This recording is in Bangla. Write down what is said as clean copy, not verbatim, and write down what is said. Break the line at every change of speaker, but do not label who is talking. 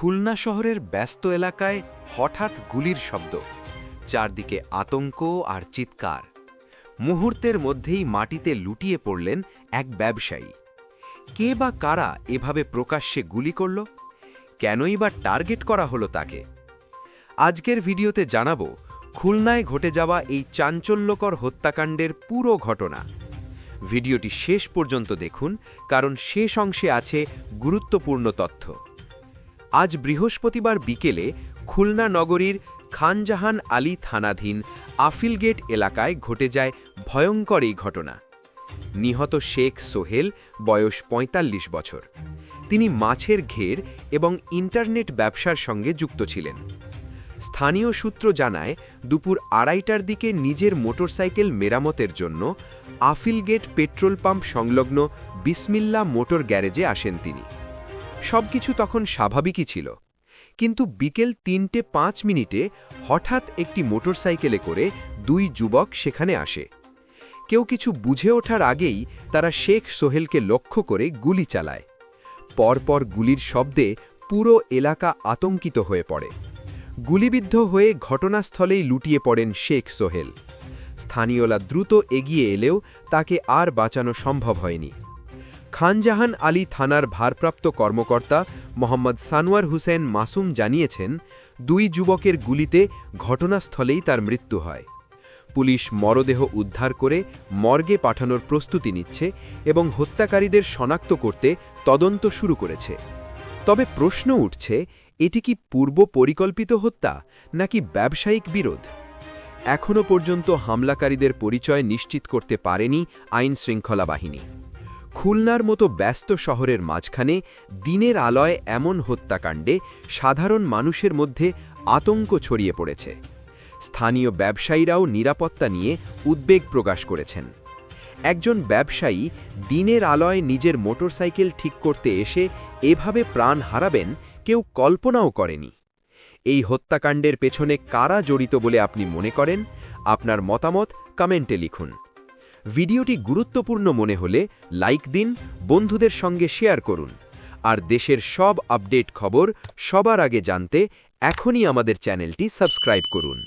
খুলনা শহরের ব্যস্ত এলাকায় হঠাৎ গুলির শব্দ, চারদিকে আতঙ্ক আর চিৎকার। মুহূর্তের মধ্যেই মাটিতে লুটিয়ে পড়লেন এক ব্যবসায়ী। কে বা কারা এভাবে প্রকাশ্যে গুলি করল? কেনই বা টার্গেট করা হলো তাকে? আজকের ভিডিওতে জানাবো খুলনায় ঘটে যাওয়া এই চাঞ্চল্যকর হত্যাকাণ্ডের পুরো ঘটনা। ভিডিওটি শেষ পর্যন্ত দেখুন, কারণ শেষ অংশে আছে গুরুত্বপূর্ণ তথ্য। আজ বৃহস্পতিবার বিকেলে খুলনা নগরীর খানজাহান আলী থানাধীন আফিলগেট এলাকায় ঘটে যায় ভয়ঙ্কর এই ঘটনা। নিহত শেখ সোহেল, বয়স ৪৫ বছর। তিনি মাছের ঘের এবং ইন্টারনেট ব্যবসার সঙ্গে যুক্ত ছিলেন। স্থানীয় সূত্র জানায়, দুপুর ২:৩০টার দিকে নিজের মোটরসাইকেল মেরামতের জন্য আফিলগেট পেট্রোল পাম্প সংলগ্ন বিসমিল্লা মোটর গ্যারেজে আসেন তিনি। সবকিছু তখন স্বাভাবিকই ছিল, কিন্তু বিকেল ৩:০৫ হঠাৎ একটি মোটরসাইকেলে করে দুই যুবক সেখানে আসে। কেউ কিছু বুঝে ওঠার আগেই তারা শেখ সোহেলকে লক্ষ্য করে গুলি চালায়। পরপর গুলির শব্দে পুরো এলাকা আতঙ্কিত হয়ে পড়ে। গুলিবিদ্ধ হয়ে ঘটনাস্থলেই লুটিয়ে পড়েন শেখ সোহেল। স্থানীয়রা দ্রুত এগিয়ে এলেও তাকে আর বাঁচানো সম্ভব হয়নি। খানজাহান আলী থানার ভারপ্রাপ্ত কর্মকর্তা মোহাম্মদ সানোয়ার হোসেন মাসুম জানিয়েছেন, দুই যুবকের গুলিতে ঘটনাস্থলেই তার মৃত্যু হয়। পুলিশ মরদেহ উদ্ধার করে মর্গে পাঠানোর প্রস্তুতি নিচ্ছে এবং হত্যাকারীদের শনাক্ত করতে তদন্ত শুরু করেছে। তবে প্রশ্ন উঠছে, এটি কি পূর্ব পরিকল্পিত হত্যা নাকি ব্যবসায়িক বিরোধ? এখনও পর্যন্ত হামলাকারীদের পরিচয় নিশ্চিত করতে পারেনি আইনশৃঙ্খলা বাহিনী। খুলনার মতো ব্যস্ত শহরের মাঝখানে দিনের আলোয় এমন হত্যাকাণ্ডে সাধারণ মানুষের মধ্যে আতঙ্ক ছড়িয়ে পড়েছে। স্থানীয় ব্যবসায়ীরাও নিরাপত্তা নিয়ে উদ্বেগ প্রকাশ করেছেন। একজন ব্যবসায়ী দিনের আলোয় নিজের মোটরসাইকেল ঠিক করতে এসে এভাবে প্রাণ হারাবেন কেউ কল্পনাও করেনি। এই হত্যাকাণ্ডের পেছনে কারা জড়িত বলে আপনি মনে করেন? আপনার মতামত কমেন্টে লিখুন। ভিডিওটি গুরুত্বপূর্ণ মনে হলে লাইক দিন, বন্ধুদের সঙ্গে শেয়ার করুন। আর দেশের সব আপডেট খবর সবার আগে জানতে এখনই আমাদের চ্যানেলটি সাবস্ক্রাইব করুন।